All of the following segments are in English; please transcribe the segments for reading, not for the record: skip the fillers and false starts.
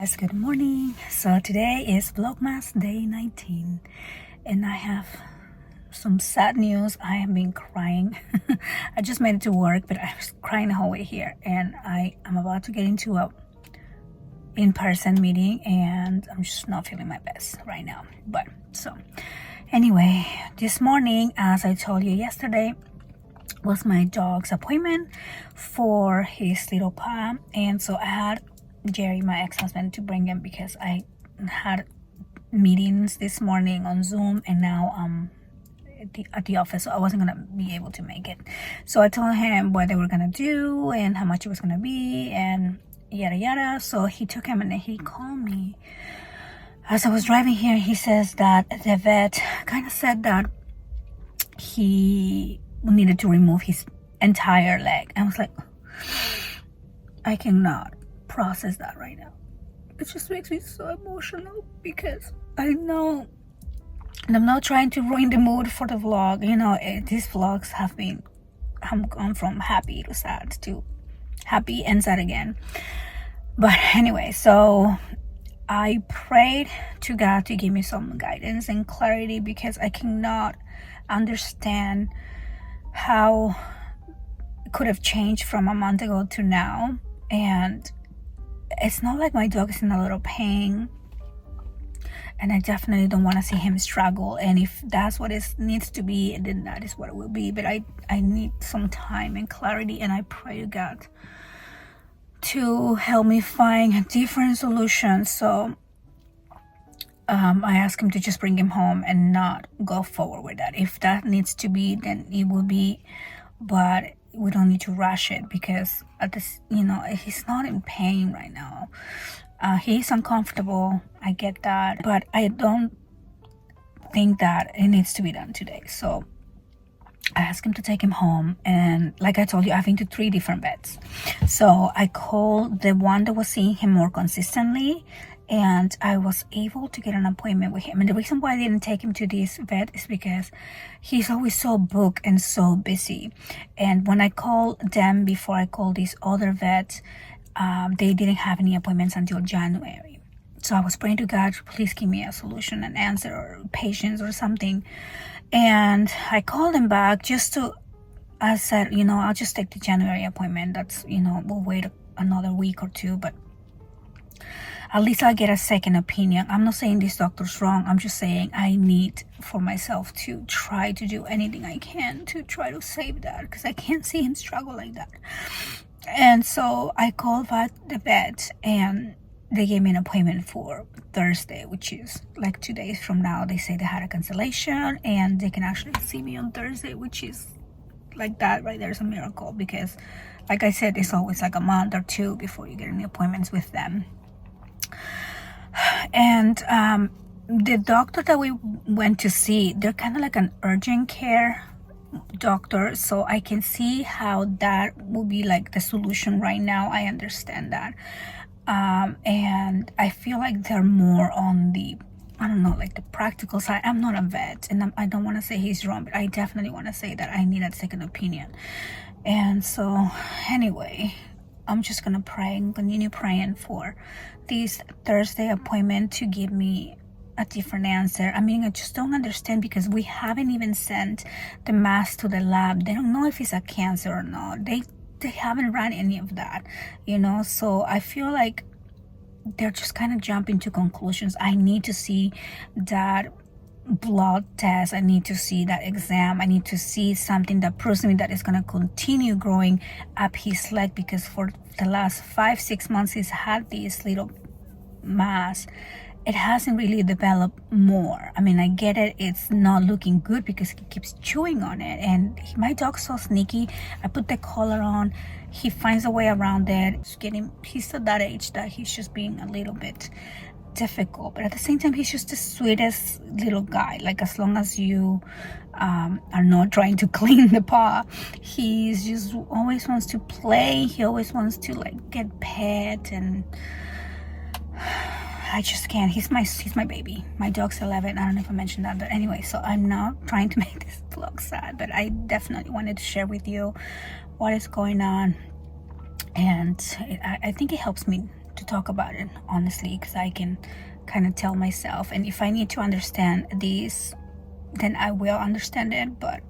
Guys, good morning. So today is Vlogmas day 19 and I have some sad news. I have been crying. I just made it to work, but I was crying the whole way here, and I am about to get into a in-person meeting and I'm just not feeling my best right now. But so anyway, this morning, as I told you yesterday, was my dog's appointment for his little paw, and so I had Jerry, my ex-husband, to bring him because I had meetings this morning on Zoom, and now at the office, so I wasn't gonna be able to make it. So I told him what they were gonna do and how much it was gonna be and yada yada. So he took him, and then he called me as I was driving here. He says that the vet kind of said that he needed to remove his entire leg. I was like, I cannot process that right now. It just makes me so emotional because I know, and I'm not trying to ruin the mood for the vlog. You know, these vlogs have been, I'm gone from happy to sad to happy and sad again. But anyway, so I prayed to God to give me some guidance and clarity because I cannot understand how it could have changed from a month ago to now. And it's not like my dog is in a little pain, and I definitely don't want to see him struggle. And if that's what it needs to be, then that is what it will be. But I need some time and clarity, and I pray to God to help me find a different solution. So I asked him to just bring him home and not go forward with that. If that needs to be, then it will be, but we don't need to rush it because at this, you know, he's not in pain right now. He's uncomfortable, I get that, but I don't think that it needs to be done today. So I asked him to take him home, and like I told you, I've been to 3 different vets. So I called the one that was seeing him more consistently, and I was able to get an appointment with him. And the reason why I didn't take him to this vet is because he's always so booked and so busy. And when I called them before I called this other vet, they didn't have any appointments until January. So I was praying to God, please give me a solution, an answer, or patience or something. And I called him back I said, you know, I'll just take the January appointment. That's, you know, we'll wait another week or 2, but at least I'll get a second opinion. I'm not saying this doctor's wrong. I'm just saying I need for myself to try to do anything I can to try to save that, because I can't see him struggle like that. And so I called back the vet, and they gave me an appointment for Thursday, which is like 2 days from now. They say they had a cancellation and they can actually see me on Thursday, which is like that right there is a miracle, because like I said, it's always like a month or 2 before you get any appointments with them. And the doctor that we went to see, they're kind of like an urgent care doctor, so I can see how that will be like the solution right now. I understand that. And I feel like they're more on the, I don't know, like the practical side. I'm not a vet, and I don't want to say he's wrong, but I definitely want to say that I need a second opinion. And so anyway, I'm just gonna pray and continue praying for this Thursday appointment to give me a different answer. I mean, I just don't understand, because we haven't even sent the mass to the lab. They don't know if it's a cancer or not. They haven't run any of that, you know. So I feel like they're just kind of jumping to conclusions. I need to see that blood test, I need to see that exam, I need to see something that proves to me that it's going to continue growing up his leg, because for the last 5-6 months he's had this little mass. It hasn't really developed more. I mean, I get it, it's not looking good because he keeps chewing on it, and my dog's so sneaky. I put the collar on, he finds a way around it. He's at that age that he's just being a little bit difficult, but at the same time he's just the sweetest little guy. Like, as long as you are not trying to clean the paw, he's just always wants to play. He always wants to like get pet, and I just can't. He's my baby. My dog's 11. I don't know if I mentioned that, but anyway, so I'm not trying to make this vlog sad, but I definitely wanted to share with you what is going on, and I think it helps me to talk about it honestly, because I can kind of tell myself, and if I need to understand this, then I will understand it. But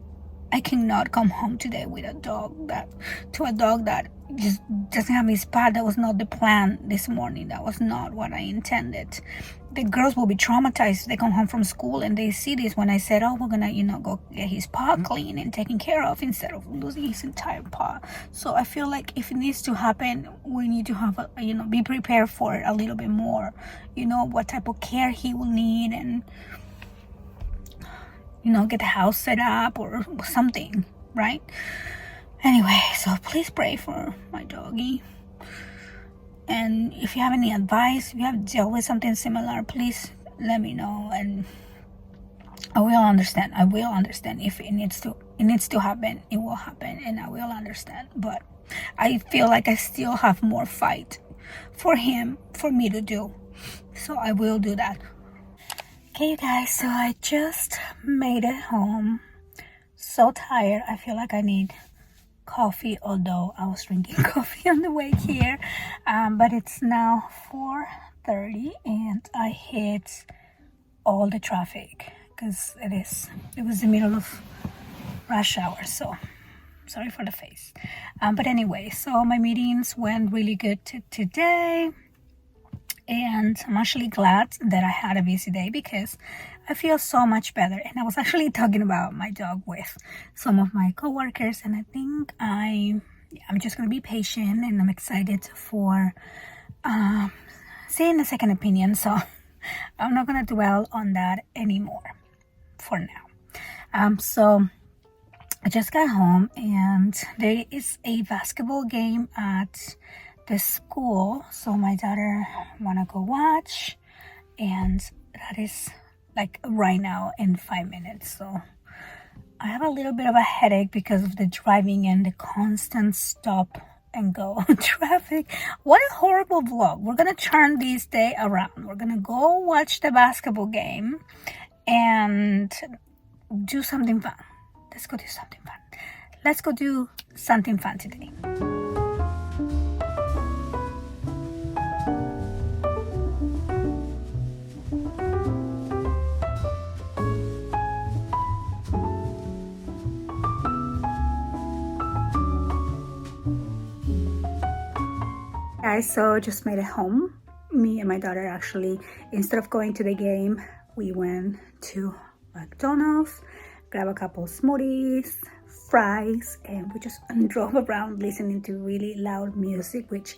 I cannot come home today with a dog that just doesn't have his spot. That was not the plan this morning. That was not what I intended. The girls will be traumatized if they come home from school and they see this when I said, oh, we're gonna, go get his paw clean and taken care of, instead of losing his entire paw. So I feel like if it needs to happen, we need to have be prepared for it a little bit more. What type of care he will need, and get the house set up or something, right? Anyway, so please pray for my doggy. And if you have any advice, if you have dealt with something similar, please let me know, and I will understand. If it needs to happen, it will happen, and I will understand. But I feel like I still have more fight for him for me to do, so I will do that. Okay, you guys, so I just made it home. So tired. I feel like I need coffee, although I was drinking coffee on the way here. But it's now 4:30 and I hit all the traffic because it was the middle of rush hour, so sorry for the face. But anyway, so my meetings went really good today. And I'm actually glad that I had a busy day because I feel so much better. And I was actually talking about my dog with some of my coworkers, and I think I'm just gonna be patient, and I'm excited for seeing a second opinion. So I'm not gonna dwell on that anymore for now. So I just got home, and there is a basketball game at the school, so my daughter wanna go watch, and that is like right now in 5 minutes. So I have a little bit of a headache because of the driving and the constant stop and go traffic. What a horrible vlog. We're gonna turn this day around. We're gonna go watch the basketball game and do something fun. Let's go do something fun today. Guys, so just made it home. Me and my daughter actually, instead of going to the game, we went to McDonald's, grab a couple smoothies, fries, and we just drove around listening to really loud music, which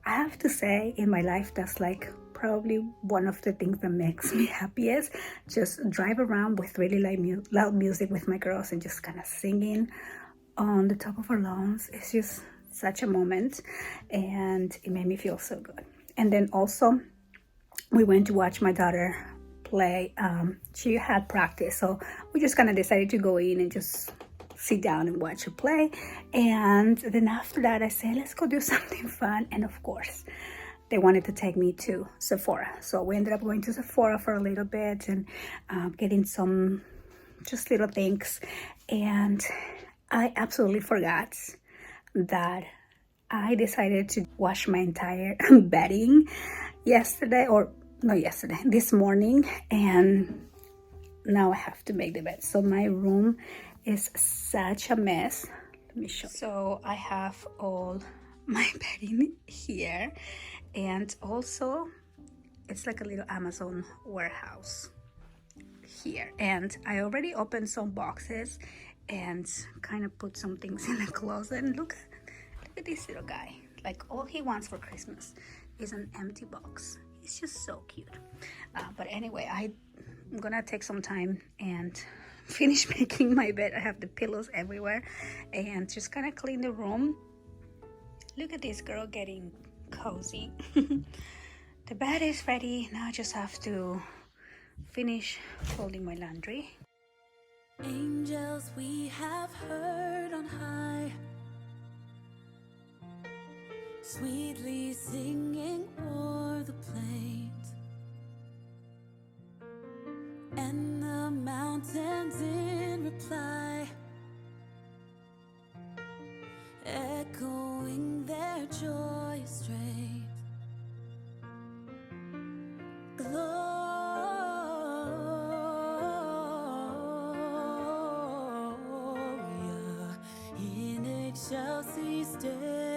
I have to say, in my life, that's like probably one of the things that makes me happiest. Just drive around with really loud music with my girls and just kind of singing on the top of our lungs. It's just such a moment, and it made me feel so good. And then also we went to watch my daughter play. She had practice, so we just kind of decided to go in and just sit down and watch her play. And then after that I said, let's go do something fun. And of course they wanted to take me to Sephora, so we ended up going to Sephora for a little bit and getting some just little things. And I absolutely forgot that I decided to wash my entire bedding this morning, and now I have to make the bed. So my room is such a mess. Let me show you. So I have all my bedding here, and also it's like a little Amazon warehouse here, and I already opened some boxes and kind of put some things in the closet. And look at this little guy. Like, all he wants for Christmas is an empty box. He's just so cute. But anyway, I'm gonna take some time and finish making my bed. I have the pillows everywhere, and just kind of clean the room. Look at this girl getting cozy. The bed is ready. Now I just have to finish folding my laundry. Angels we have heard on high, sweetly singing o'er the plains, and the mountains in reply, echoing their joyous strains. Gloria in excelsis Deo.